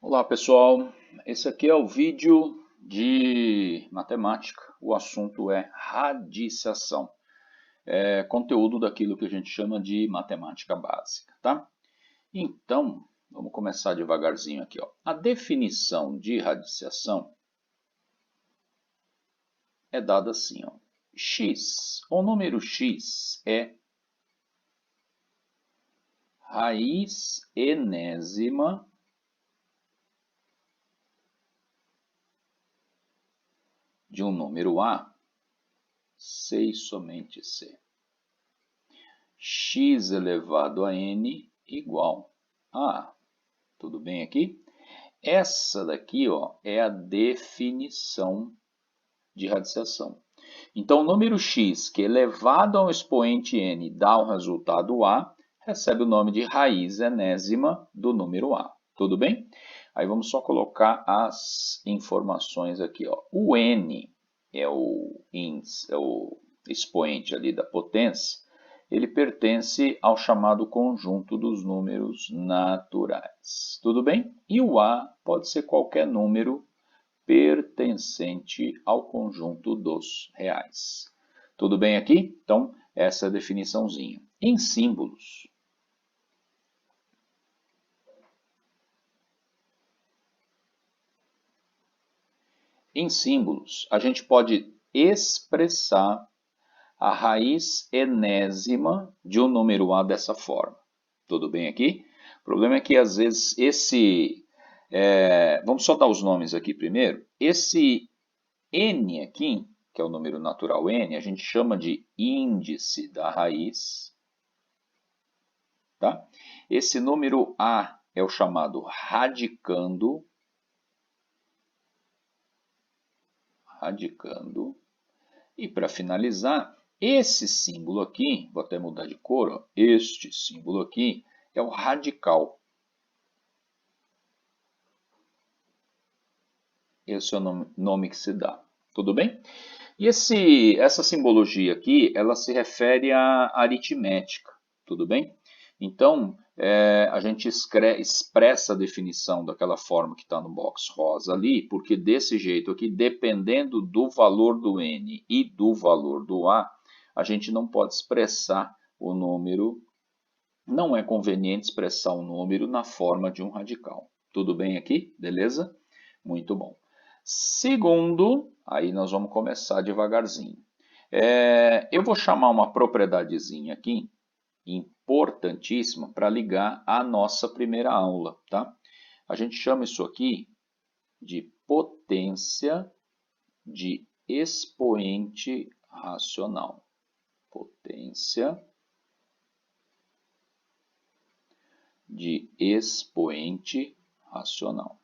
Olá pessoal, esse aqui é o vídeo de matemática. O assunto é radiciação. É conteúdo daquilo que a gente chama de matemática básica, tá? Então, vamos começar devagarzinho aqui, ó. A definição de radiciação é dada assim, ó. X, o número x é raiz enésima de um número A, C e somente C. X elevado a n igual a, tudo bem aqui? Essa daqui, ó, é a definição de radiciação. Então, o número x que elevado a um expoente n dá um resultado a, recebe o nome de raiz enésima do número a. Tudo bem? Aí vamos só colocar as informações aqui, ó. O n é o expoente ali da potência. Ele pertence ao chamado conjunto dos números naturais. Tudo bem? E o a pode ser qualquer número pertencente ao conjunto dos reais. Tudo bem aqui? Então, essa é a definiçãozinha. Em símbolos. Em símbolos, a gente pode expressar a raiz enésima de um número A dessa forma. Tudo bem aqui? O problema é que às vezes vamos só dar os nomes aqui primeiro. Esse n aqui, que é o número natural n, a gente chama de índice da raiz. Tá? Esse número A é o chamado radicando. E para finalizar, esse símbolo aqui, vou até mudar de cor, ó, este símbolo aqui é o radical. Esse é o nome que se dá. Tudo bem? E essa simbologia aqui, ela se refere à aritmética. Tudo bem? Então, a gente expressa a definição daquela forma que está no box rosa ali, porque desse jeito aqui, dependendo do valor do n e do valor do a gente não pode expressar o número, não é conveniente expressar um número na forma de um radical. Tudo bem aqui? Beleza? Muito bom. Segundo, aí nós vamos começar devagarzinho. Eu vou chamar uma propriedadezinha aqui, importantíssima, para ligar à nossa primeira aula, tá? A gente chama isso aqui de potência de expoente racional. Potência de expoente racional.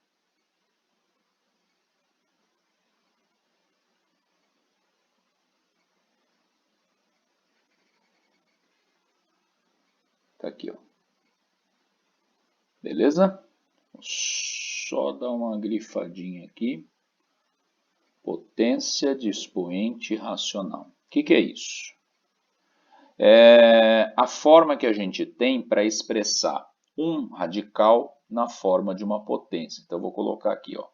Tá aqui, ó. Beleza? Só dar uma grifadinha aqui. Potência de expoente racional. O que é isso? É a forma que a gente tem para expressar um radical na forma de uma potência. Então, eu vou colocar aqui, ó.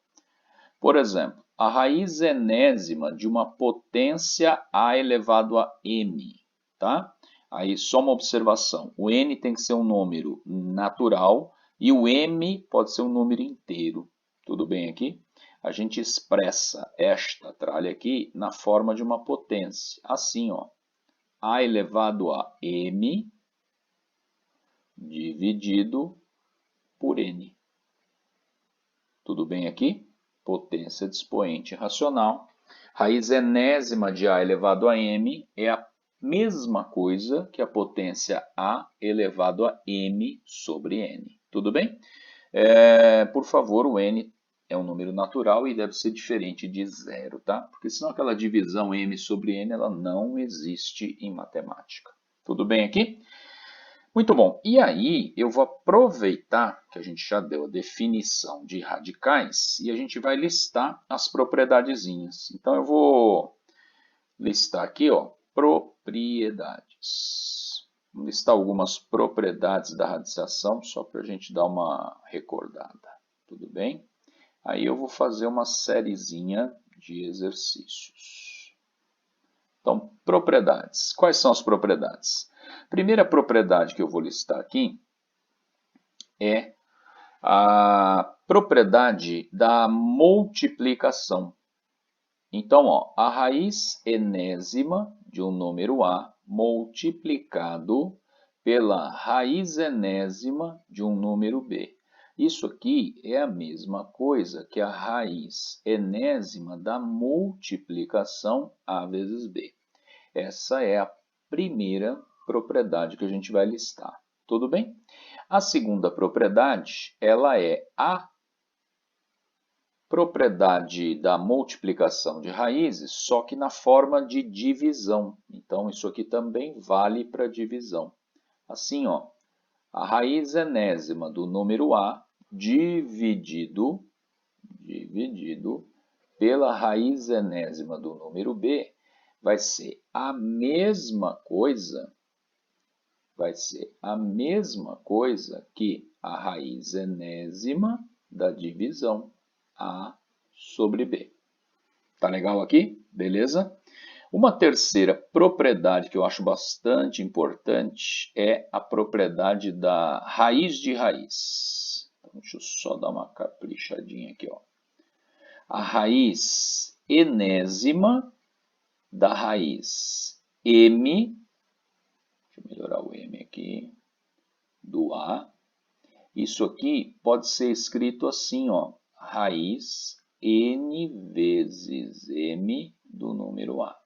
Por exemplo, a raiz enésima de uma potência a elevado a m, tá? Aí, só uma observação. O n tem que ser um número natural e o m pode ser um número inteiro. Tudo bem aqui? A gente expressa esta tralha aqui na forma de uma potência. Assim, ó. A elevado a m dividido por n. Tudo bem aqui? Potência de expoente racional. Raiz enésima de A elevado a m é a mesma coisa que a potência A elevado a m sobre n. Tudo bem? Por favor, o n é um número natural e deve ser diferente de zero, tá? Porque senão aquela divisão m sobre n ela não existe em matemática. Tudo bem aqui? Muito bom. E aí eu vou aproveitar que a gente já deu a definição de radicais e a gente vai listar as propriedadezinhas. Então eu vou listar aqui, ó, propriedades. Vou listar algumas propriedades da radiciação só para a gente dar uma recordada. tudo bem? Aí eu vou fazer uma sériezinha de exercícios. Então, propriedades. Quais são as propriedades? Primeira propriedade que eu vou listar aqui é a propriedade da multiplicação. Então, ó, a raiz enésima de um número A multiplicado pela raiz enésima de um número B. Isso aqui é a mesma coisa que a raiz enésima da multiplicação A vezes B. Essa é a primeira propriedade que a gente vai listar. Tudo bem? A segunda propriedade, ela é a propriedade da multiplicação de raízes, só que na forma de divisão. Então, isso aqui também vale para divisão. Assim, ó, a raiz enésima do número A dividido pela raiz enésima do número B vai ser a mesma coisa, que a raiz enésima da divisão A sobre B. Tá legal aqui? Beleza? Uma terceira propriedade que eu acho bastante importante é a propriedade da raiz de raiz. Então, deixa eu só dar uma caprichadinha aqui, ó. A raiz enésima da raiz m, deixa eu melhorar o m aqui, do A. Isso aqui pode ser escrito assim, ó, raiz n vezes m do número A.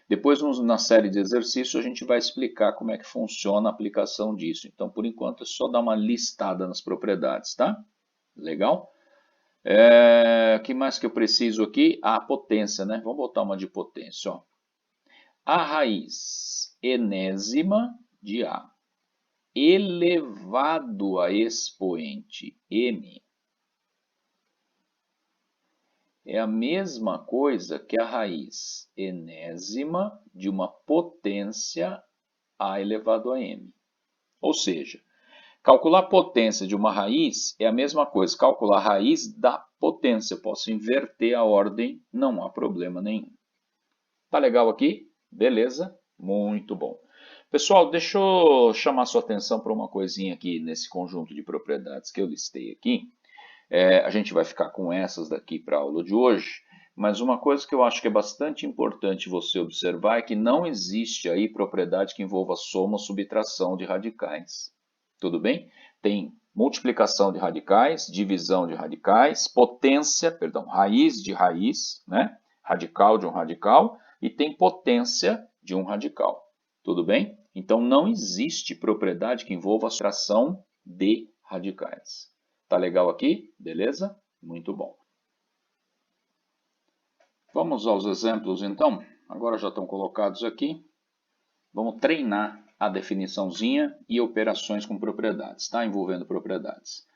Depois, na série de exercícios, a gente vai explicar como é que funciona a aplicação disso. Então, por enquanto, é só dar uma listada nas propriedades, tá? Legal? O que mais que eu preciso aqui? A potência, né? Vamos botar uma de potência, ó. A raiz enésima de A elevado a expoente m é a mesma coisa que a raiz enésima de uma potência A elevado a m. Ou seja, calcular a potência de uma raiz é a mesma coisa, calcular a raiz da potência. Eu posso inverter a ordem, não há problema nenhum. Tá legal aqui? Beleza? Muito bom. Pessoal, deixa eu chamar sua atenção para uma coisinha aqui nesse conjunto de propriedades que eu listei aqui. A gente vai ficar com essas daqui para a aula de hoje, mas uma coisa que eu acho que é bastante importante você observar é que não existe aí propriedade que envolva soma ou subtração de radicais. Tudo bem? Tem multiplicação de radicais, divisão de radicais, raiz de raiz, né? Radical de um radical, e tem potência de um radical. Tudo bem? Então não existe propriedade que envolva subtração de radicais. Tá legal aqui? Beleza? Muito bom. Vamos aos exemplos então. Agora já estão colocados aqui. Vamos treinar a definiçãozinha e operações com propriedades, tá? Envolvendo propriedades.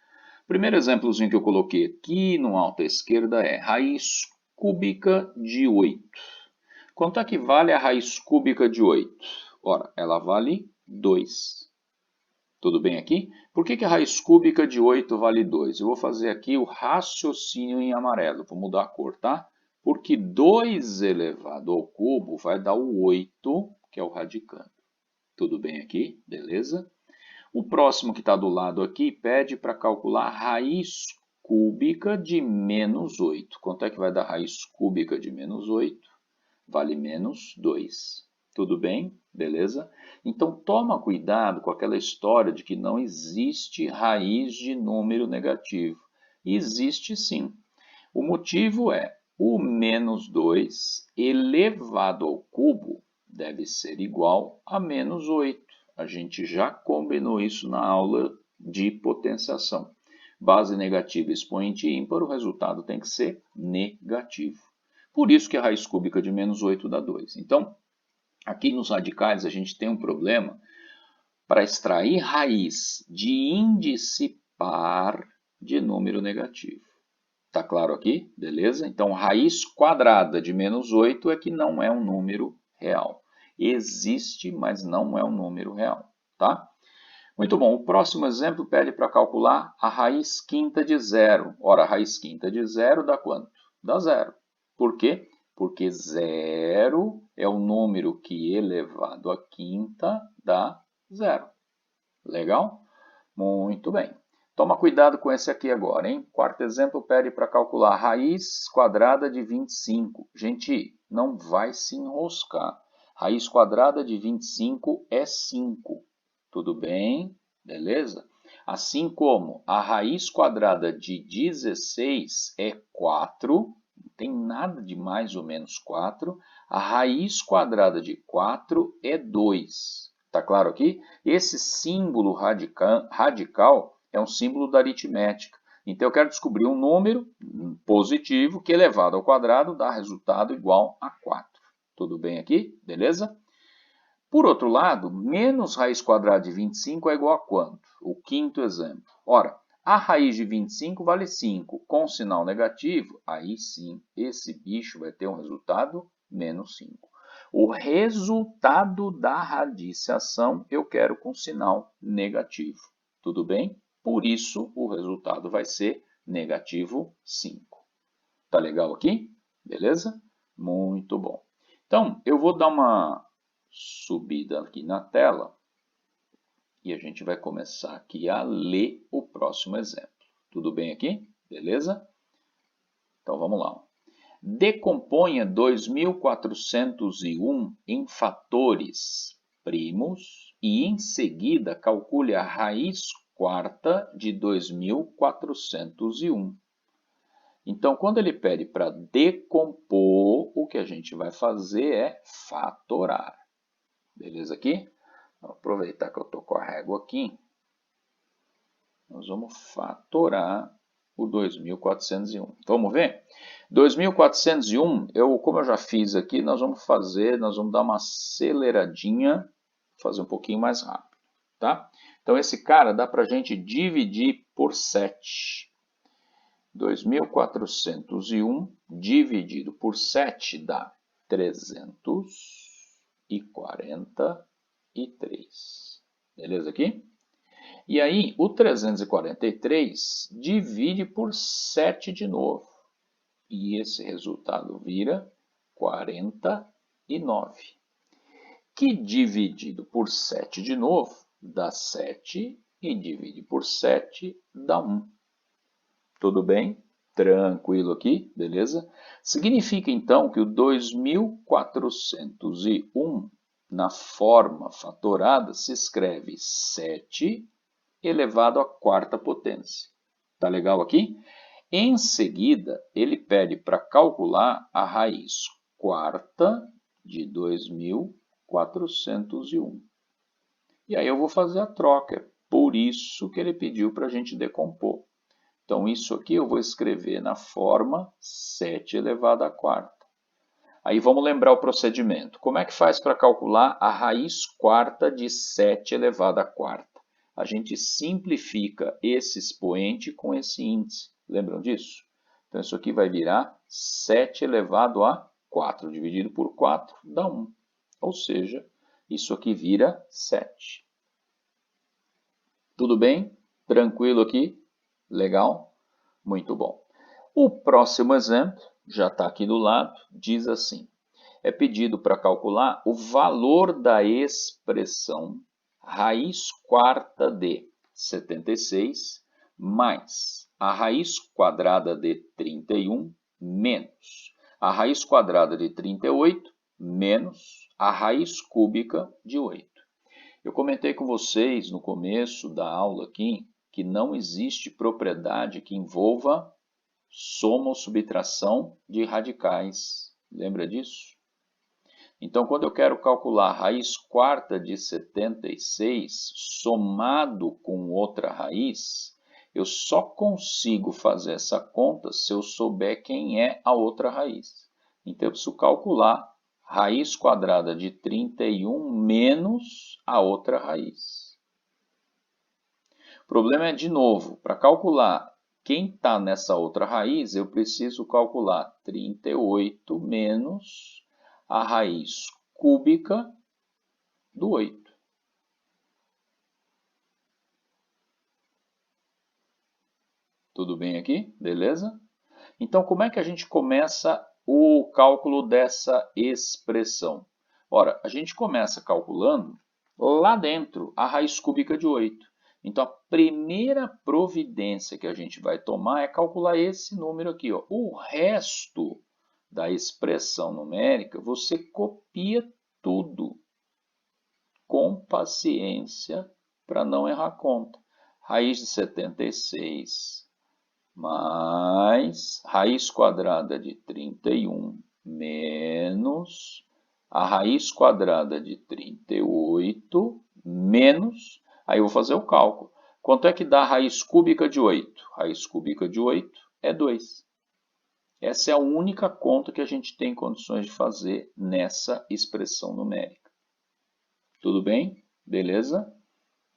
O primeiro exemplozinho que eu coloquei aqui no alto à esquerda é raiz cúbica de 8. Quanto é que vale a raiz cúbica de 8? Ora, ela vale 2. Tudo bem aqui? Por que a raiz cúbica de 8 vale 2? Eu vou fazer aqui o raciocínio em amarelo. Vou mudar a cor, tá? Porque 2 elevado ao cubo vai dar o 8, que é o radicando. Tudo bem aqui? Beleza? O próximo que está do lado aqui pede para calcular a raiz cúbica de menos 8. Quanto é que vai dar a raiz cúbica de menos 8? Vale menos 2. Tudo bem? Beleza? Então, toma cuidado com aquela história de que não existe raiz de número negativo. Existe sim. O motivo é o menos 2 elevado ao cubo deve ser igual a menos 8. A gente já combinou isso na aula de potenciação. Base negativa expoente ímpar, o resultado tem que ser negativo. Por isso que a raiz cúbica de menos 8 dá 2. Então, aqui nos radicais a gente tem um problema para extrair raiz de índice par de número negativo. Tá claro aqui? Beleza? Então, raiz quadrada de menos 8 é que não é um número real. Existe, mas não é um número real, tá? Muito bom, o próximo exemplo pede para calcular a raiz quinta de zero. Ora, a raiz quinta de zero dá quanto? Dá zero. Por quê? Porque zero é o número que elevado à quinta dá zero. Legal? Muito bem. Toma cuidado com esse aqui agora, hein? Quarto exemplo pede para calcular a raiz quadrada de 25. Gente, não vai se enroscar. Raiz quadrada de 25 é 5. Tudo bem? Beleza? Assim como a raiz quadrada de 16 é 4, não tem nada de mais ou menos 4. A raiz quadrada de 4 é 2. Tá claro aqui? Esse símbolo radical é um símbolo da aritmética. Então, eu quero descobrir um número positivo que elevado ao quadrado dá resultado igual a 4. Tudo bem aqui? Beleza? Por outro lado, menos raiz quadrada de 25 é igual a quanto? O quinto exemplo. Ora, a raiz de 25 vale 5. Com sinal negativo, aí sim, esse bicho vai ter um resultado menos 5. O resultado da radiciação eu quero com sinal negativo. Tudo bem? Por isso, o resultado vai ser negativo 5. Tá legal aqui? Beleza? Muito bom. Então, eu vou dar uma subida aqui na tela e a gente vai começar aqui a ler o próximo exemplo. Tudo bem aqui? Beleza? Então, vamos lá. Decomponha 2.401 em fatores primos e, em seguida, calcule a raiz quarta de 2.401. Então, quando ele pede para decompor, o que a gente vai fazer é fatorar. Beleza aqui? Vou aproveitar que eu estou com a régua aqui. Nós vamos fatorar o 2.401. Vamos ver? 2.401, como eu já fiz aqui, nós vamos dar uma aceleradinha, fazer um pouquinho mais rápido, tá? Então, esse cara dá para a gente dividir por 7. 2.401 dividido por 7 dá 343. Beleza aqui? E aí, o 343 divide por 7 de novo. E esse resultado vira 49. Que dividido por 7 de novo dá 7 e divide por 7 dá 1. Tudo bem? Tranquilo aqui, beleza? Significa então que o 2.401 na forma fatorada se escreve 7 elevado à quarta potência. Tá legal aqui? Em seguida, ele pede para calcular a raiz quarta de 2.401. E aí eu vou fazer a troca. Por isso que ele pediu para a gente decompor. Então, isso aqui eu vou escrever na forma 7 elevado à quarta. Aí vamos lembrar o procedimento. Como é que faz para calcular a raiz quarta de 7 elevado à quarta? A gente simplifica esse expoente com esse índice. Lembram disso? Então, isso aqui vai virar 7 elevado a 4. Dividido por 4 dá 1. Ou seja, isso aqui vira 7. Tudo bem? Tranquilo aqui? Legal? Muito bom. O próximo exemplo, já está aqui do lado, diz assim. É pedido para calcular o valor da expressão raiz quarta de 76 mais a raiz quadrada de 31 menos a raiz quadrada de 38 menos a raiz cúbica de 8. Eu comentei com vocês no começo da aula aqui que não existe propriedade que envolva soma ou subtração de radicais. Lembra disso? Então, quando eu quero calcular a raiz quarta de 76 somado com outra raiz, eu só consigo fazer essa conta se eu souber quem é a outra raiz. Então, eu preciso calcular raiz quadrada de 31 menos a outra raiz. O problema é, de novo, para calcular quem está nessa outra raiz, eu preciso calcular 38 menos a raiz cúbica do 8. Tudo bem aqui? Beleza? Então, como é que a gente começa o cálculo dessa expressão? Ora, a gente começa calculando lá dentro a raiz cúbica de 8. Então, a primeira providência que a gente vai tomar é calcular esse número aqui, ó. O resto da expressão numérica, você copia tudo com paciência para não errar conta. Raiz de 76 mais raiz quadrada de 31 menos a raiz quadrada de 38 menos, aí eu vou fazer o cálculo. Quanto é que dá a raiz cúbica de 8? Raiz cúbica de 8 é 2. Essa é a única conta que a gente tem condições de fazer nessa expressão numérica. Tudo bem? Beleza?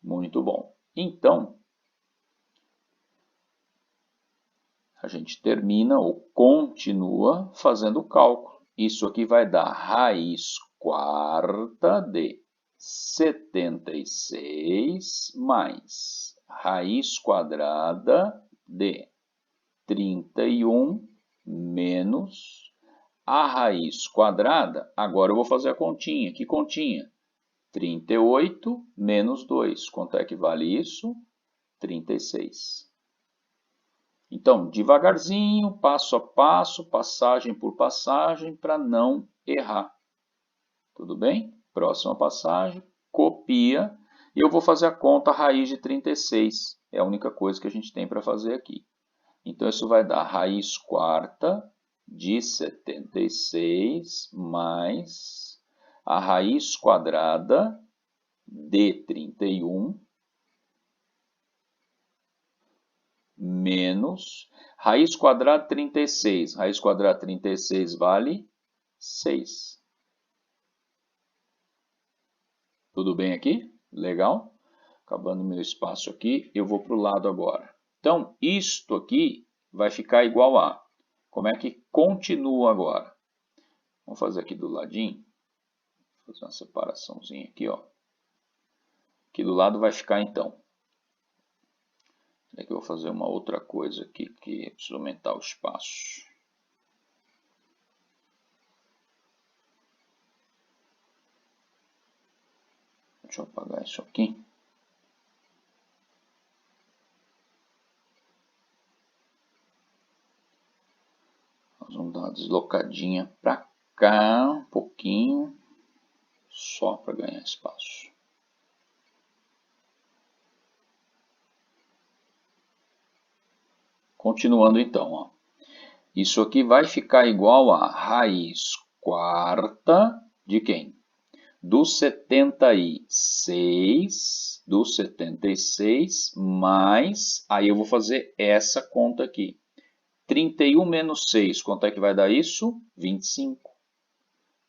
Muito bom. Então, a gente termina ou continua fazendo o cálculo. Isso aqui vai dar raiz quarta de 76 mais raiz quadrada de 31 menos a raiz quadrada. Agora eu vou fazer a continha. Que continha? 38 menos 2. Quanto é que vale isso? 36. Então, devagarzinho, passo a passo, passagem por passagem, para não errar. Tudo bem? Próxima passagem, copia. E eu vou fazer a conta raiz de 36. É a única coisa que a gente tem para fazer aqui. Então, isso vai dar raiz quarta de 76 mais a raiz quadrada de 31 menos raiz quadrada 36. Raiz quadrada 36 vale 6. Tudo bem aqui? Legal? Acabando meu espaço aqui, eu vou para o lado agora. Então, isto aqui vai ficar igual a... Como é que continua agora? Vamos fazer aqui do ladinho. Vou fazer uma separaçãozinha aqui, ó. Aqui do lado vai ficar então. É que eu vou fazer uma outra coisa aqui que preciso aumentar o espaço. Deixa eu apagar isso aqui. Nós vamos dar uma deslocadinha para cá, um pouquinho, só para ganhar espaço. Continuando então, ó. Isso aqui vai ficar igual a raiz quarta de quem? Do 76, mais, aí eu vou fazer essa conta aqui. 31 menos 6, quanto é que vai dar isso? 25.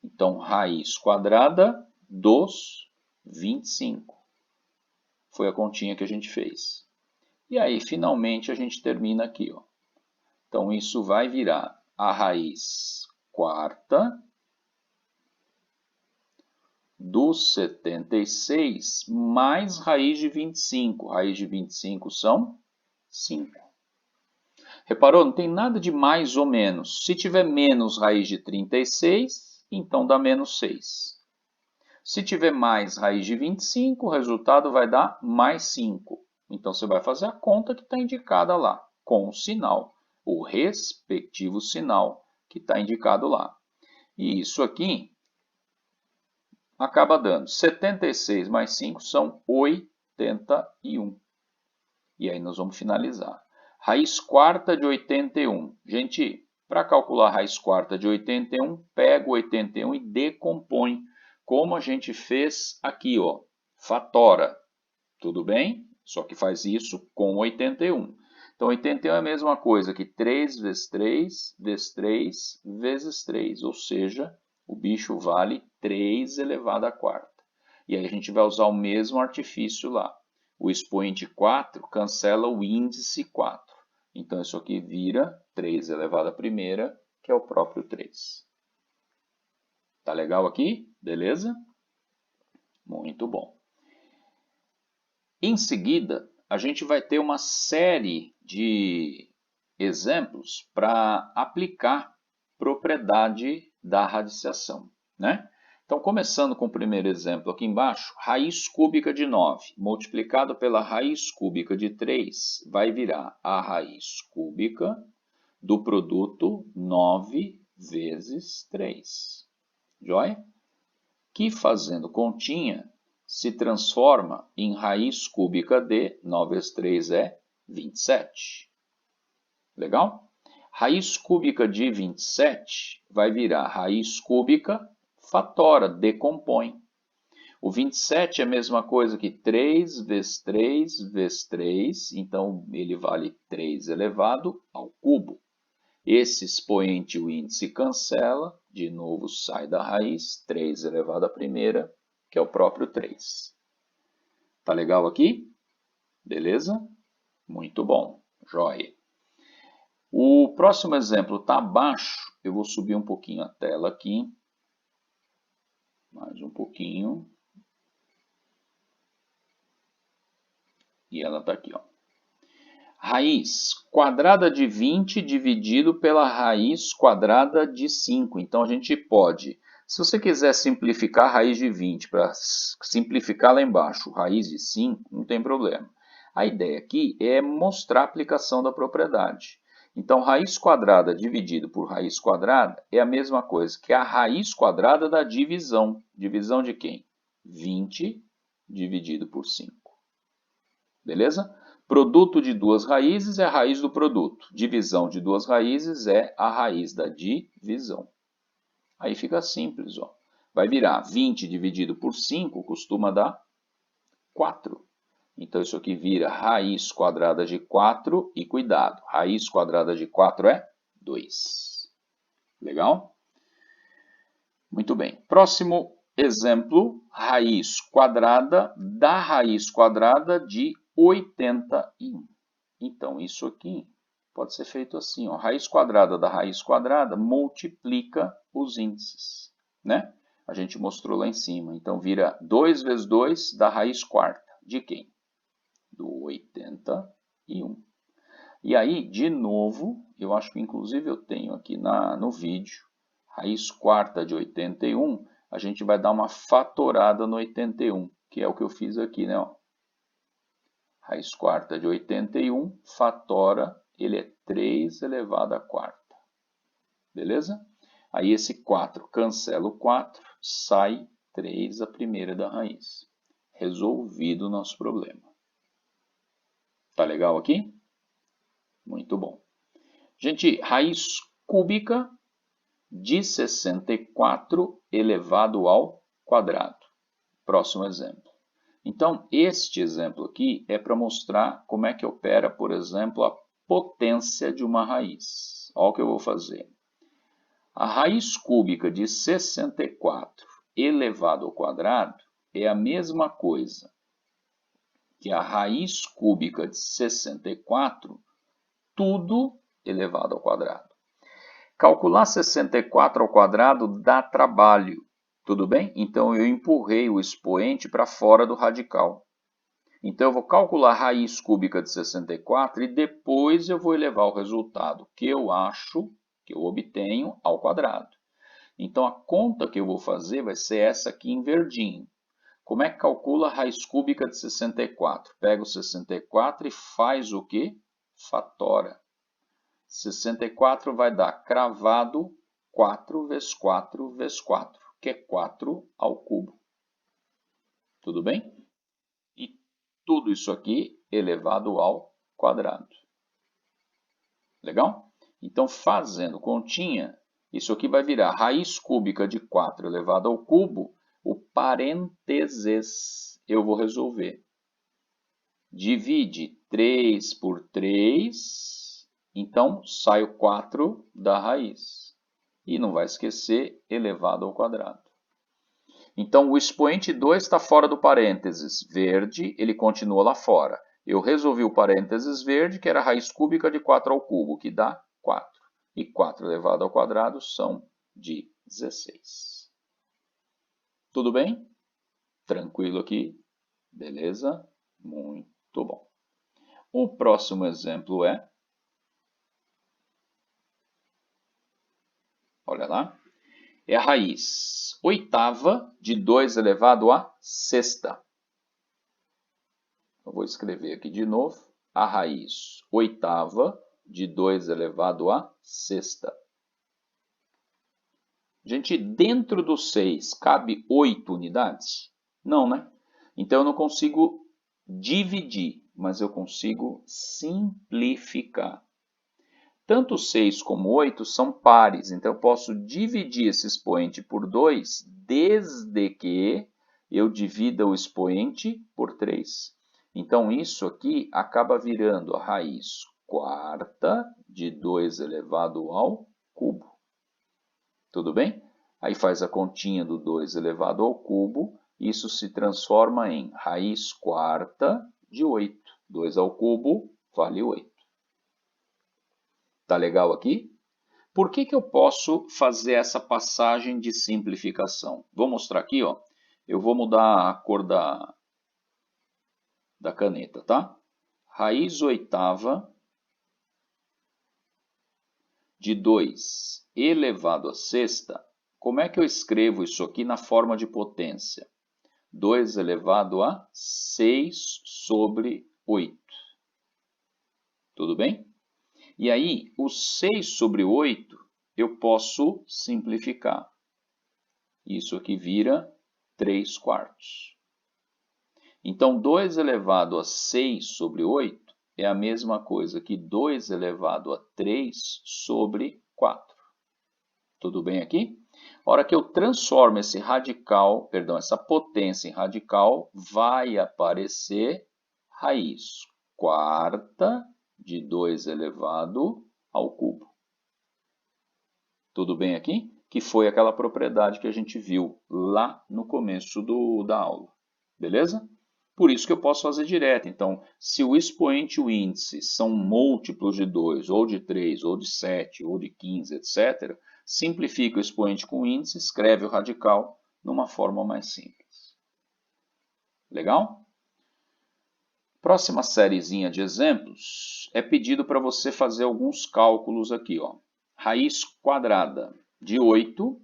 Então, raiz quadrada dos 25. Foi a continha que a gente fez. E aí, finalmente, a gente termina aqui, ó. Então, isso vai virar a raiz quarta dos 76 mais raiz de 25. Raiz de 25 são 5. Reparou? Não tem nada de mais ou menos. Se tiver menos raiz de 36, então dá menos 6. Se tiver mais raiz de 25, o resultado vai dar mais 5. Então, você vai fazer a conta que está indicada lá, com o sinal, o respectivo sinal que está indicado lá. E isso aqui acaba dando 76 mais 5 são 81. E aí nós vamos finalizar. Raiz quarta de 81. Gente, para calcular a raiz quarta de 81, pega o 81 e decompõe, como a gente fez aqui, ó, fatora. Tudo bem? Só que faz isso com 81. Então, 81 é a mesma coisa que 3 vezes 3, vezes 3, vezes 3. Ou seja, o bicho vale 3 elevado à quarta. E aí a gente vai usar o mesmo artifício lá. O expoente 4 cancela o índice 4. Então, isso aqui vira 3 elevado à primeira, que é o próprio 3. Tá legal aqui? Beleza? Muito bom. Em seguida, a gente vai ter uma série de exemplos para aplicar propriedade da radiciação, né? Então, começando com o primeiro exemplo aqui embaixo, raiz cúbica de 9 multiplicado pela raiz cúbica de 3 vai virar a raiz cúbica do produto 9 vezes 3. Joia? Que fazendo continha se transforma em raiz cúbica de 9 vezes 3 é 27. Legal? Raiz cúbica de 27 vai virar raiz cúbica fatora, decompõe. O 27 é a mesma coisa que 3 vezes 3 vezes 3, então ele vale 3 elevado ao cubo. Esse expoente, o índice, cancela, de novo sai da raiz, 3 elevado à primeira, que é o próprio 3. Tá legal aqui? Beleza? Muito bom. Joia. O próximo exemplo está abaixo. Eu vou subir um pouquinho a tela aqui. Mais um pouquinho. E ela está aqui, ó. Raiz quadrada de 20 dividido pela raiz quadrada de 5. Então, a gente pode, se você quiser simplificar a raiz de 20 para simplificar lá embaixo, raiz de 5, não tem problema. A ideia aqui é mostrar a aplicação da propriedade. Então, raiz quadrada dividido por raiz quadrada é a mesma coisa que a raiz quadrada da divisão. Divisão de quem? 20 dividido por 5. Beleza? Produto de duas raízes é a raiz do produto. Divisão de duas raízes é a raiz da divisão. Aí fica simples, ó. Vai virar 20 dividido por 5 costuma dar 4. Então, isso aqui vira raiz quadrada de 4 e cuidado, raiz quadrada de 4 é 2. Legal? Muito bem. Próximo exemplo, raiz quadrada da raiz quadrada de 81. Então, isso aqui pode ser feito assim, ó. Raiz quadrada da raiz quadrada multiplica os índices, né? A gente mostrou lá em cima. Então, vira 2 vezes 2 da raiz quarta. De quem? Do 81. E aí, de novo, eu acho que inclusive eu tenho aqui no vídeo, raiz quarta de 81, a gente vai dar uma fatorada no 81, que é o que eu fiz aqui, né? Ó. Raiz quarta de 81, fatora, ele é 3 elevado à quarta. Beleza? Aí esse 4 cancela o 4, sai 3 a primeira da raiz. Resolvido o nosso problema. Tá legal aqui? Muito bom. Gente, raiz cúbica de 64 elevado ao quadrado. Próximo exemplo. Então, este exemplo aqui é para mostrar como é que opera, por exemplo, a potência de uma raiz. Olha o que eu vou fazer. A raiz cúbica de 64 elevado ao quadrado é a mesma coisa que a raiz cúbica de 64, tudo elevado ao quadrado. Calcular 64 ao quadrado dá trabalho, tudo bem? Então, eu empurrei o expoente para fora do radical. Então, eu vou calcular a raiz cúbica de 64 e depois eu vou elevar o resultado que eu acho, que eu obtenho, ao quadrado. Então, a conta que eu vou fazer vai ser essa aqui em verdinho. Como é que calcula a raiz cúbica de 64? Pega o 64 e faz o quê? Fatora. 64 vai dar cravado 4 vezes 4 vezes 4, que é 4 ao cubo. Tudo bem? E tudo isso aqui elevado ao quadrado. Legal? Então, fazendo continha, isso aqui vai virar raiz cúbica de 4 elevado ao cubo, o parênteses eu vou resolver. Divide 3 por 3, então sai o 4 da raiz. E não vai esquecer, elevado ao quadrado. Então, o expoente 2 está fora do parênteses verde, ele continua lá fora. Eu resolvi o parênteses verde, que era a raiz cúbica de 4 ao cubo, que dá 4. E 4 elevado ao quadrado são 16. Tudo bem? Tranquilo aqui? Beleza? Muito bom. O próximo exemplo é, olha lá, é a raiz oitava de 2 elevado à sexta. Eu vou escrever aqui de novo, a raiz oitava de 2 elevado à sexta. Gente, dentro do 6 cabe 8 unidades? Não, né? Então eu não consigo dividir, mas eu consigo simplificar. Tanto 6 como 8 são pares, então eu posso dividir esse expoente por 2, desde que eu divida o expoente por 3. Então isso aqui acaba virando a raiz quarta de 2 elevado ao cubo. Tudo bem? Aí faz a continha do 2 elevado ao cubo, isso se transforma em raiz quarta de 8. 2 ao cubo vale 8. Tá legal aqui? Por que eu posso fazer essa passagem de simplificação? Vou mostrar aqui, ó. Eu vou mudar a cor da caneta, tá? Raiz oitava de 2 elevado à sexta. Como é que eu escrevo isso aqui na forma de potência? 2 elevado a 6 sobre 8. Tudo bem? E aí, o 6 sobre 8 eu posso simplificar. Isso aqui vira 3 quartos. Então, 2 elevado a 6 sobre 8 é a mesma coisa que 2 elevado a 3 sobre 4. Tudo bem aqui? A hora que eu transformo esse radical, perdão, essa potência em radical, vai aparecer raiz quarta de 2 elevado ao cubo. Tudo bem aqui? Que foi aquela propriedade que a gente viu lá no começo da aula. Beleza? Por isso que eu posso fazer direto. Então, se o expoente e o índice são múltiplos de 2, ou de 3, ou de 7, ou de 15, etc., simplifica o expoente com o índice, escreve o radical numa forma mais simples. Legal? Próxima sériezinha de exemplos, é pedido para você fazer alguns cálculos aqui, ó. Raiz quadrada de 8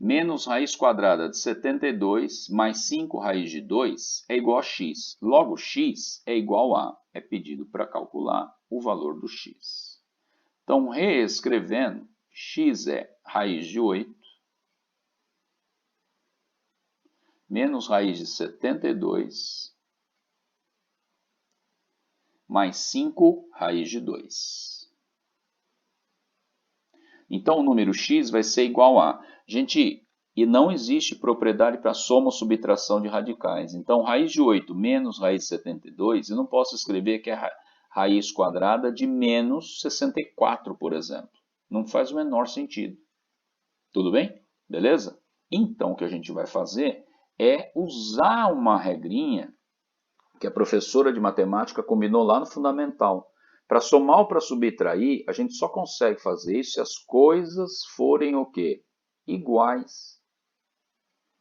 menos raiz quadrada de 72 mais 5 raiz de 2 é igual a x. Logo, x é igual a, é pedido para calcular o valor do x. Então, reescrevendo, x é raiz de 8 menos raiz de 72 mais 5 raiz de 2. Então, o número x vai ser igual a... Gente, e não existe propriedade para soma ou subtração de radicais. Então, raiz de 8 menos raiz de 72, eu não posso escrever que é raiz quadrada de menos 64, por exemplo. Não faz o menor sentido. Tudo bem? Beleza? Então, o que a gente vai fazer é usar uma regrinha que a professora de matemática combinou lá no fundamental. Para somar ou para subtrair, a gente só consegue fazer isso se as coisas forem o quê? Iguais.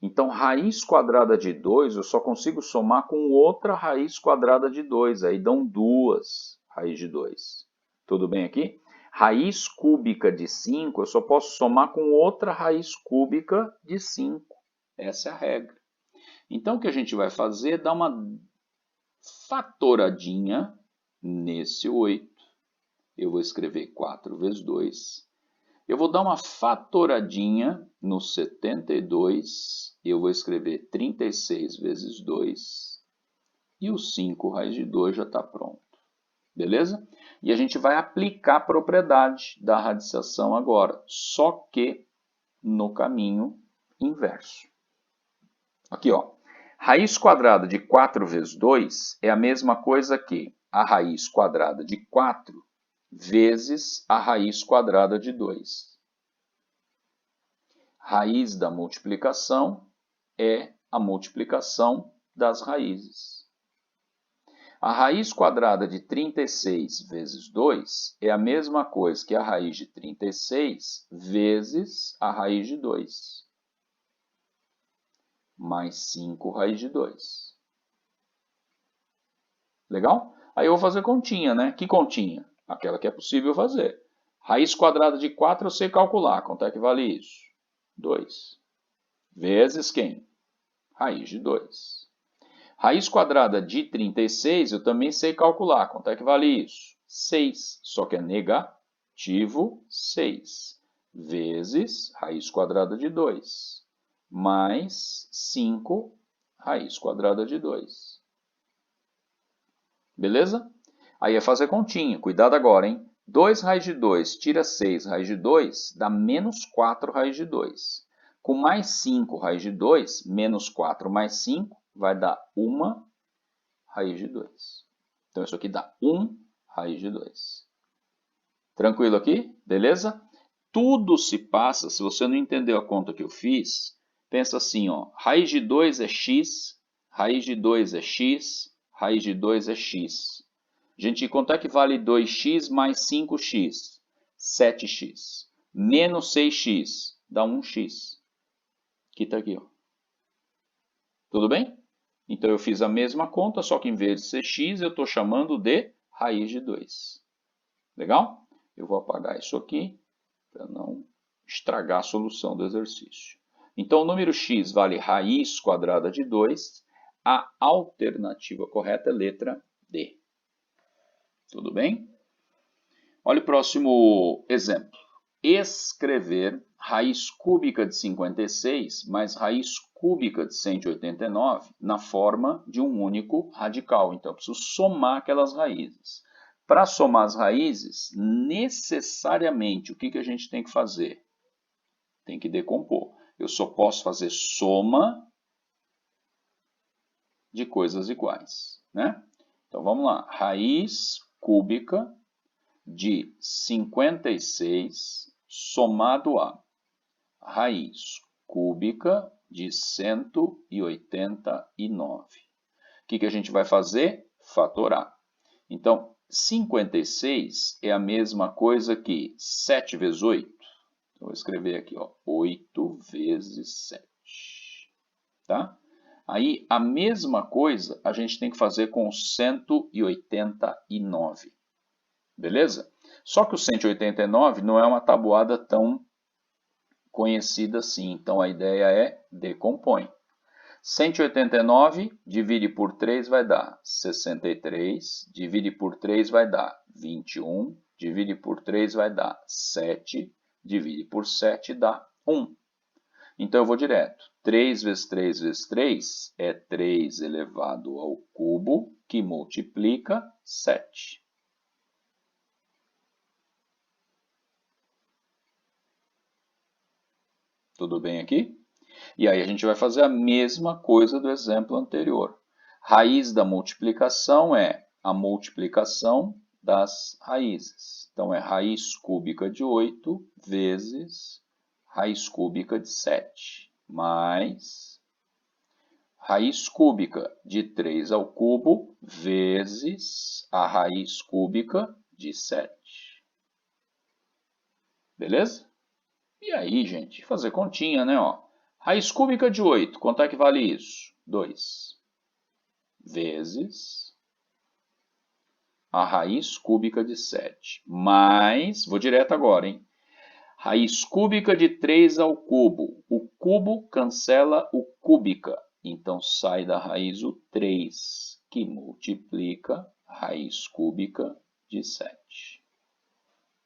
Então, raiz quadrada de 2, eu só consigo somar com outra raiz quadrada de 2. Aí dão duas raiz de 2. Tudo bem aqui? Raiz cúbica de 5, eu só posso somar com outra raiz cúbica de 5. Essa é a regra. Então, o que a gente vai fazer é dar uma fatoradinha nesse 8. Eu vou escrever 4 vezes 2. Eu vou dar uma fatoradinha no 72. Eu vou escrever 36 vezes 2. E o 5 raiz de 2 já está pronto. Beleza? E a gente vai aplicar a propriedade da radiciação agora, só que no caminho inverso. Aqui, ó. Raiz quadrada de 4 vezes 2 é a mesma coisa que a raiz quadrada de 4 vezes a raiz quadrada de 2. Raiz da multiplicação é a multiplicação das raízes. A raiz quadrada de 36 vezes 2 é a mesma coisa que a raiz de 36 vezes a raiz de 2. Mais 5 raiz de 2. Legal? Aí eu vou fazer continha, né? Que continha? Aquela que é possível fazer. Raiz quadrada de 4 eu sei calcular. Quanto é que vale isso? 2. Vezes quem? Raiz de 2. Raiz quadrada de 36 eu também sei calcular. Quanto é que vale isso? 6. Só que é negativo 6. Vezes raiz quadrada de 2. Mais 5 raiz quadrada de 2. Beleza? Aí é fazer continha. Cuidado agora, hein? 2 raiz de 2 tira 6 raiz de 2 dá menos 4 raiz de 2. Com mais 5 raiz de 2, menos 4 mais 5 vai dar 1 raiz de 2. Então isso aqui dá 1 raiz de 2. Tranquilo aqui? Beleza? Tudo se passa, se você não entendeu a conta que eu fiz, pensa assim, ó, raiz de 2 é x, raiz de 2 é x, raiz de 2 é x. Gente, quanto é que vale 2x mais 5x? 7x. Menos 6x dá 1x. Que tá aqui, ó. Tudo bem? Então eu fiz a mesma conta, só que em vez de ser x, eu estou chamando de raiz de 2. Legal? Eu vou apagar isso aqui para não estragar a solução do exercício. Então o número x vale raiz quadrada de 2. A alternativa correta é letra D. Tudo bem? Olha o próximo exemplo. Escrever raiz cúbica de 56 mais raiz cúbica de 189 na forma de um único radical. Então, eu preciso somar aquelas raízes. Para somar as raízes, necessariamente, o que a gente tem que fazer? Tem que decompor. Eu só posso fazer soma de coisas iguais, né? Então, vamos lá. Raiz cúbica de 56 somado a raiz cúbica de 189. O que a gente vai fazer? Fatorar. Então, 56 é a mesma coisa que 7 vezes 8. Então, vou escrever aqui, ó, 8 vezes 7. Tá? Aí, a mesma coisa a gente tem que fazer com 189. Beleza? Só que o 189 não é uma tabuada tão conhecida assim, então a ideia é decompõe. 189 divide por 3 vai dar 63, divide por 3 vai dar 21, divide por 3 vai dar 7, divide por 7 dá 1. Então eu vou direto. 3 vezes 3 vezes 3 é 3 elevado ao cubo, que multiplica 7. Tudo bem aqui? E aí a gente vai fazer a mesma coisa do exemplo anterior. Raiz da multiplicação é a multiplicação das raízes. Então é raiz cúbica de 8 vezes raiz cúbica de 7, mais raiz cúbica de 3 ao cubo vezes a raiz cúbica de 7. Beleza? E aí, gente, fazer continha, né? Ó. Raiz cúbica de 8, quanto é que vale isso? 2. Vezes a raiz cúbica de 7. Mais, vou direto agora, hein? Raiz cúbica de 3 ao cubo. O cubo cancela o cúbica. Então, sai da raiz o 3, que multiplica a raiz cúbica de 7.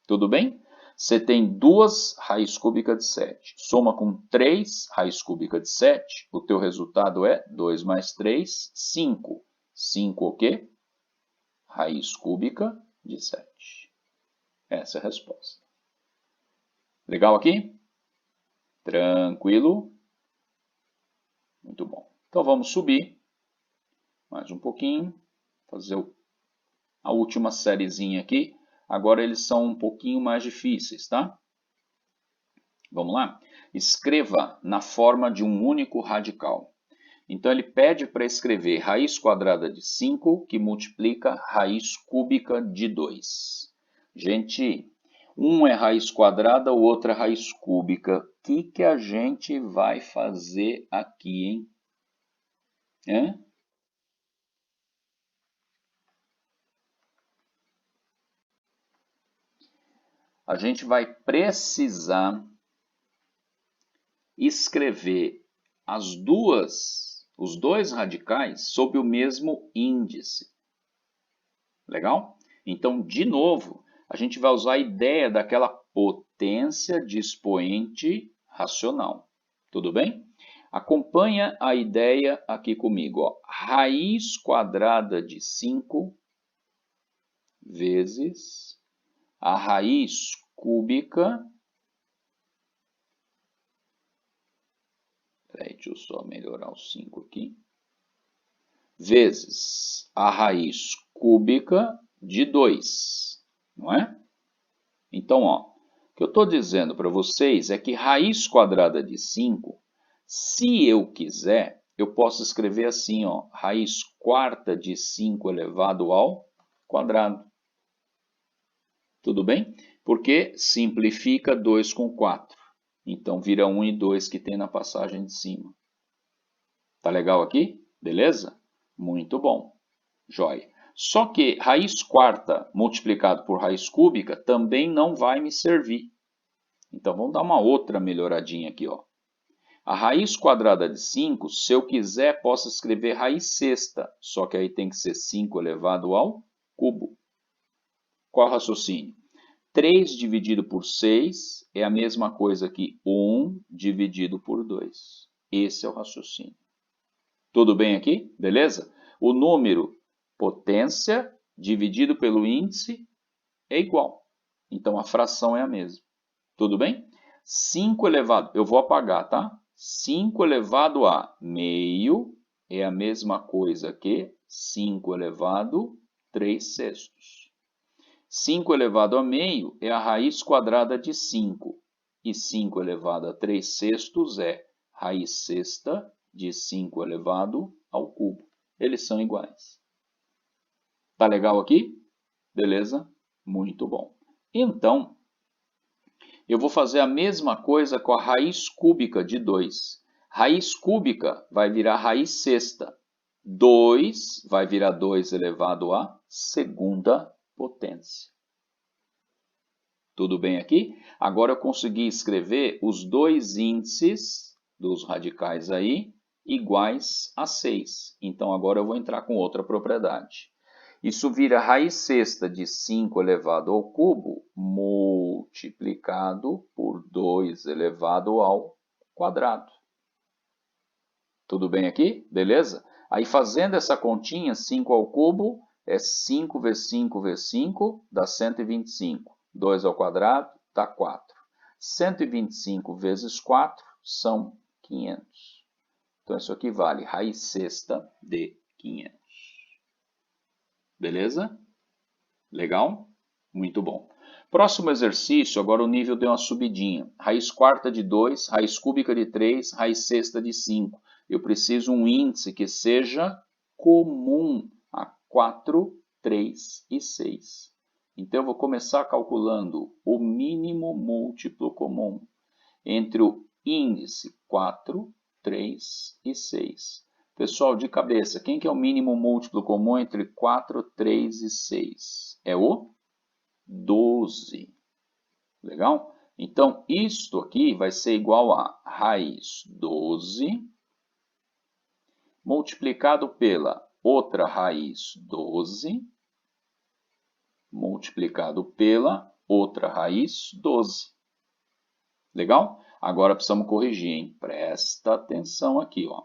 Tudo bem? Você tem 2 raiz cúbica de 7. Soma com 3 raiz cúbica de 7. O teu resultado é 2 mais 3, 5. 5 o quê? Raiz cúbica de 7. Essa é a resposta. Legal aqui? Tranquilo? Muito bom. Então vamos subir mais um pouquinho. Fazer a última sériezinha aqui. Agora eles são um pouquinho mais difíceis, tá? Vamos lá? Escreva na forma de um único radical. Então, ele pede para escrever raiz quadrada de 5, que multiplica raiz cúbica de 2. Gente, um é raiz quadrada, o outro é raiz cúbica. O que a gente vai fazer aqui, hein? a gente vai precisar escrever os dois radicais sob o mesmo índice. Legal? Então, de novo, a gente vai usar a ideia daquela potência de expoente racional. Tudo bem? Acompanha a ideia aqui comigo. Ó. Raiz quadrada de 5 vezes a raiz cúbica. Deixa eu só melhorar o 5 aqui. Vezes a raiz cúbica de 2, não é? Então, ó, o que eu estou dizendo para vocês é que raiz quadrada de 5, se eu quiser, eu posso escrever assim, ó, raiz quarta de 5 elevado ao quadrado. Tudo bem? Porque simplifica 2 com 4. Então, vira 1 e 2 que tem na passagem de cima. Tá legal aqui? Beleza? Muito bom. Joia. Só que raiz quarta multiplicado por raiz cúbica também não vai me servir. Então, vamos dar uma outra melhoradinha aqui. Ó. A raiz quadrada de 5, se eu quiser, posso escrever raiz sexta. Só que aí tem que ser 5 elevado ao cubo. Qual o raciocínio? 3 dividido por 6 é a mesma coisa que 1 dividido por 2. Esse é o raciocínio. Tudo bem aqui? Beleza? O número potência dividido pelo índice é igual. Então, a fração é a mesma. Tudo bem? 5 elevado, eu vou apagar, tá? 5 elevado a meio é a mesma coisa que 5 elevado a 3 sextos. 5 elevado a meio é a raiz quadrada de 5. E 5 elevado a 3 sextos é raiz sexta de 5 elevado ao cubo. Eles são iguais. Tá legal aqui? Beleza? Muito bom. Então, eu vou fazer a mesma coisa com a raiz cúbica de 2. Raiz cúbica vai virar raiz sexta. 2 vai virar 2 elevado à segunda potência. Tudo bem aqui? Agora eu consegui escrever os dois índices dos radicais aí iguais a 6. Então, agora eu vou entrar com outra propriedade. Isso vira raiz sexta de 5 elevado ao cubo multiplicado por 2 elevado ao quadrado. Tudo bem aqui? Beleza? Aí, fazendo essa continha, 5 ao cubo é 5 vezes 5 vezes 5, dá 125. 2 ao quadrado dá 4. 125 vezes 4 são 500. Então, isso aqui vale raiz sexta de 500. Beleza? Legal? Muito bom. Próximo exercício, agora o nível deu uma subidinha. Raiz quarta de 2, raiz cúbica de 3, raiz sexta de 5. Eu preciso um índice que seja comum a 4, 3 e 6. Então, eu vou começar calculando o mínimo múltiplo comum entre o índice 4, 3 e 6. Pessoal, de cabeça, quem que é o mínimo múltiplo comum entre 4, 3 e 6? É o 12. Legal? Então, isto aqui vai ser igual a raiz 12 multiplicado pela outra raiz 12 multiplicado pela outra raiz 12. Legal? Agora precisamos corrigir, hein? Presta atenção aqui, ó.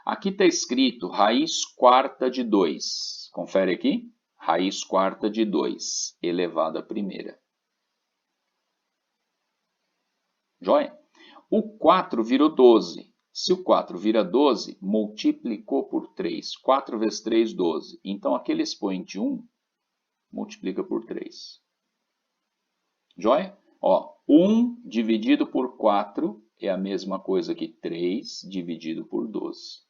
Aqui está escrito raiz quarta de 2. Confere aqui. Raiz quarta de 2 elevado à primeira. Joia? O 4 virou 12. Se o 4 vira 12, multiplicou por 3. 4 vezes 3, 12. Então, aquele expoente 1 multiplica por 3. Joia? Ó, 1 dividido por 4 é a mesma coisa que 3 dividido por 12.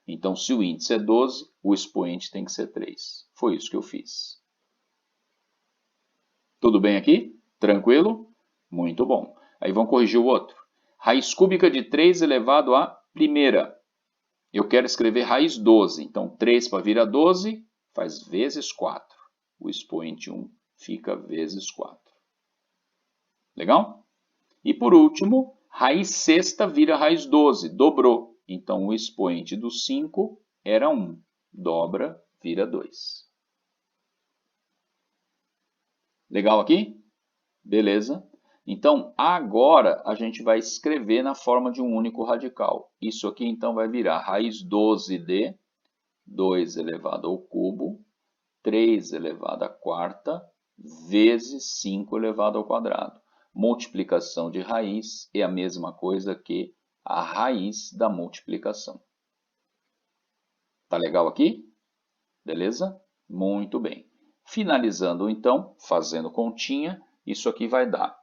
Então, se o índice é 12, o expoente tem que ser 3. Foi isso que eu fiz. Tudo bem aqui? Tranquilo? Muito bom. Aí vamos corrigir o outro. Raiz cúbica de 3 elevado à primeira. Eu quero escrever raiz 12. Então, 3 para virar 12 faz vezes 4. O expoente 1 fica vezes 4. Legal? E por último, raiz sexta vira raiz 12, dobrou. Então o expoente do 5 era 1. Dobra, vira 2. Legal aqui? Beleza. Então, agora a gente vai escrever na forma de um único radical. Isso aqui, então, vai virar raiz 12 de 2 elevado ao cubo, 3 elevado à quarta, vezes 5 elevado ao quadrado. Multiplicação de raiz é a mesma coisa que a raiz da multiplicação. Tá legal aqui? Beleza? Muito bem. Finalizando, então, fazendo continha, isso aqui vai dar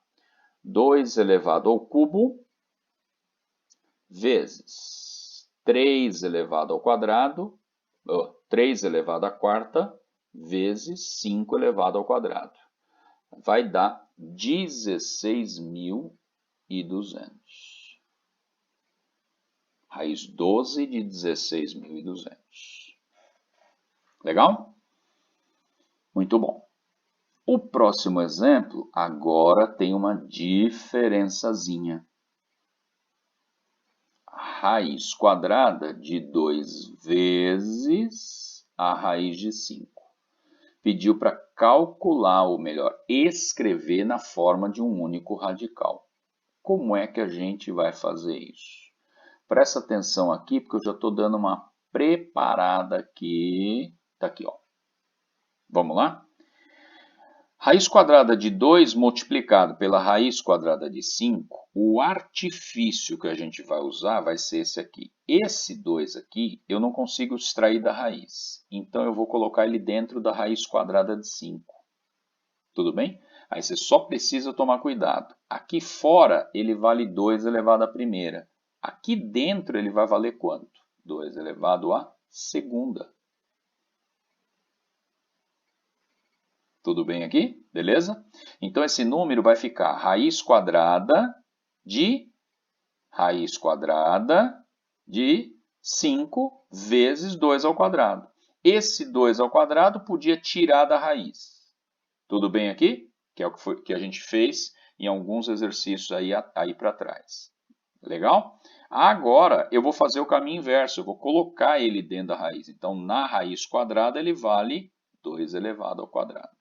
2 elevado ao cubo vezes 3 elevado ao quadrado, 3 elevado à quarta, vezes 5 elevado ao quadrado. Vai dar 16.200. Raiz 12 de 16.200. Legal? Muito bom. O próximo exemplo agora tem uma diferençazinha. Raiz quadrada de 2 vezes a raiz de 5. Pediu para calcular, ou melhor, escrever na forma de um único radical. Como é que a gente vai fazer isso? Presta atenção aqui, porque eu já estou dando uma preparada aqui. Está aqui, ó. Vamos lá? Raiz quadrada de 2 multiplicado pela raiz quadrada de 5, o artifício que a gente vai usar vai ser esse aqui. Esse 2 aqui eu não consigo extrair da raiz, então eu vou colocar ele dentro da raiz quadrada de 5. Tudo bem? Aí você só precisa tomar cuidado. Aqui fora ele vale 2 elevado à primeira. Aqui dentro ele vai valer quanto? 2 elevado à segunda. Tudo bem aqui? Beleza? Então, esse número vai ficar raiz quadrada de 5 vezes 2 ao quadrado. Esse 2 ao quadrado podia tirar da raiz. Tudo bem aqui? Que é o que a gente fez em alguns exercícios aí para trás. Legal? Agora, eu vou fazer o caminho inverso. Eu vou colocar ele dentro da raiz. Então, na raiz quadrada, ele vale 2 elevado ao quadrado.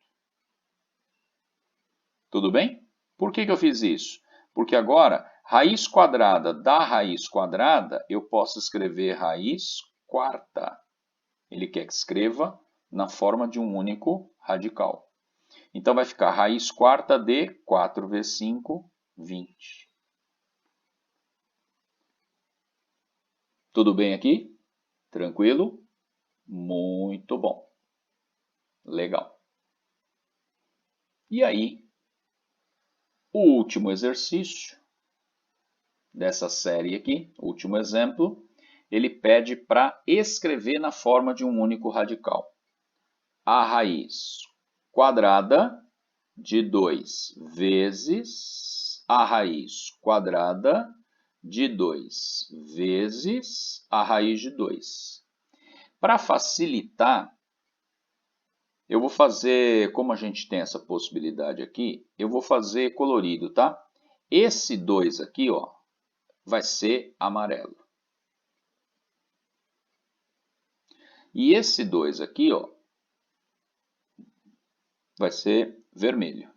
Tudo bem? Por que eu fiz isso? Porque agora, raiz quadrada da raiz quadrada, eu posso escrever raiz quarta. Ele quer que escreva na forma de um único radical. Então, vai ficar raiz quarta de 4 vezes 5, 20. Tudo bem aqui? Tranquilo? Muito bom. Legal. E aí, o último exercício dessa série aqui, o último exemplo, ele pede para escrever na forma de um único radical. A raiz quadrada de 2 vezes a raiz quadrada de 2 vezes a raiz de 2. Para facilitar, eu vou fazer, como a gente tem essa possibilidade aqui, eu vou fazer colorido, tá? Esse 2 aqui, ó, vai ser amarelo. E esse 2 aqui, ó, vai ser vermelho.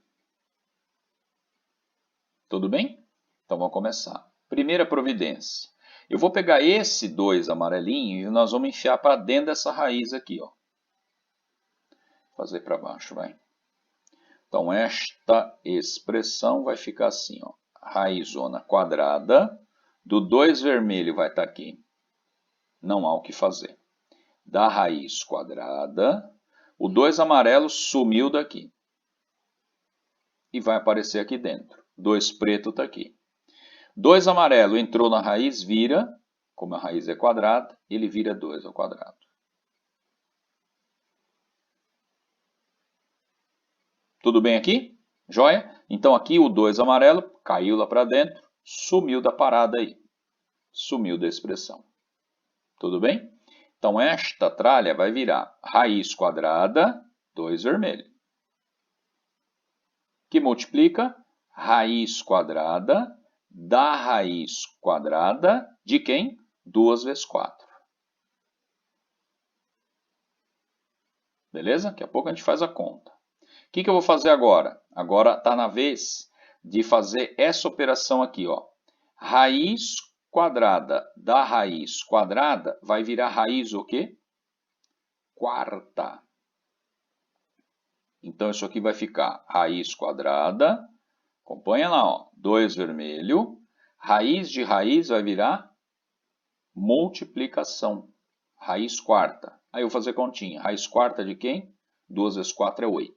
Tudo bem? Então vamos começar. Primeira providência. Eu vou pegar esse 2 amarelinho e nós vamos enfiar para dentro dessa raiz aqui, ó. Fazer para baixo, vai. Então esta expressão vai ficar assim, ó. Raizona quadrada do 2 vermelho vai estar aqui. Não há o que fazer. Da raiz quadrada, o 2 amarelo sumiu daqui. E vai aparecer aqui dentro. 2 preto está aqui. 2 amarelo entrou na raiz, vira, como a raiz é quadrada, ele vira 2 ao quadrado. Tudo bem aqui? Joia? Então aqui o 2 amarelo caiu lá para dentro, sumiu da parada aí. Sumiu da expressão. Tudo bem? Então esta tralha vai virar raiz quadrada, 2 vermelho. Que multiplica raiz quadrada da raiz quadrada de quem? 2 vezes 4. Beleza? Daqui a pouco a gente faz a conta. O que eu vou fazer agora? Agora está na vez de fazer essa operação aqui, ó. Raiz quadrada da raiz quadrada vai virar raiz o quê? Quarta. Então, isso aqui vai ficar raiz quadrada. Acompanha lá, ó. 2 vermelho. Raiz de raiz vai virar multiplicação. Raiz quarta. Aí eu vou fazer continha. Raiz quarta de quem? 2 vezes 4 é 8.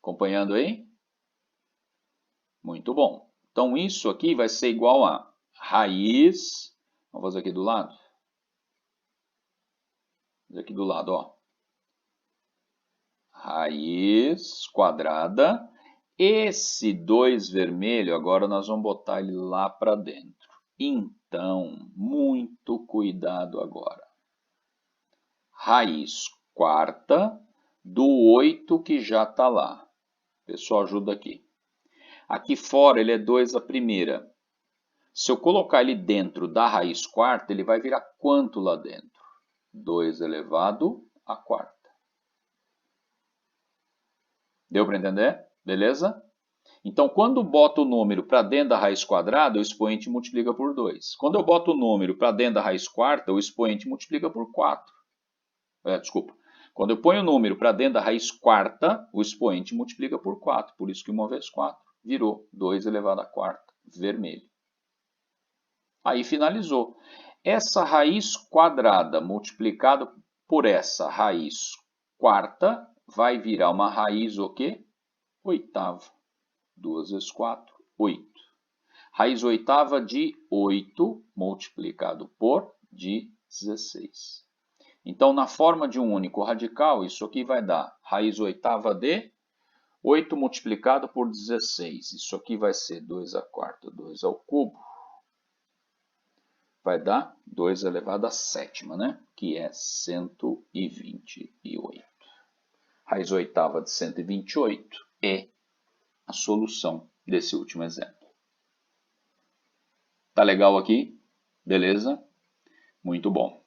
Acompanhando aí? Muito bom. Então, isso aqui vai ser igual a raiz. Vamos fazer aqui do lado. Aqui do lado, ó. Raiz quadrada. Esse 2 vermelho, agora nós vamos botar ele lá para dentro. Então, muito cuidado agora. Raiz quarta do 8 que já está lá. Pessoal, ajuda aqui. Aqui fora ele é 2 a primeira. Se eu colocar ele dentro da raiz quarta, ele vai virar quanto lá dentro? 2 elevado a quarta. Deu para entender? Beleza? Então, quando boto o número para dentro da raiz quadrada, o expoente multiplica por 2. Quando eu boto o número para dentro da raiz quarta, o expoente multiplica por 4. Desculpa. Quando eu ponho o número para dentro da raiz quarta, o expoente multiplica por 4. Por isso que 1 vezes 4 virou 2 elevado a quarta, vermelho. Aí finalizou. Essa raiz quadrada multiplicada por essa raiz quarta vai virar uma raiz o quê? Oitava. 2 vezes 4, 8. Raiz oitava de 8 multiplicado por 16. Então, na forma de um único radical, isso aqui vai dar raiz oitava de 8 multiplicado por 16. Isso aqui vai ser 2 à quarta, 2 ao cubo. Vai dar 2 elevado à sétima, né? Que é 128. Raiz oitava de 128 é a solução desse último exemplo. Tá legal aqui? Beleza? Muito bom.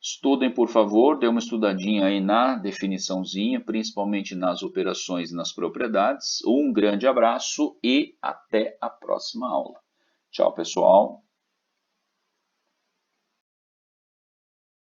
Estudem, por favor, dê uma estudadinha aí na definiçãozinha, principalmente nas operações e nas propriedades. Um grande abraço e até a próxima aula. Tchau, pessoal.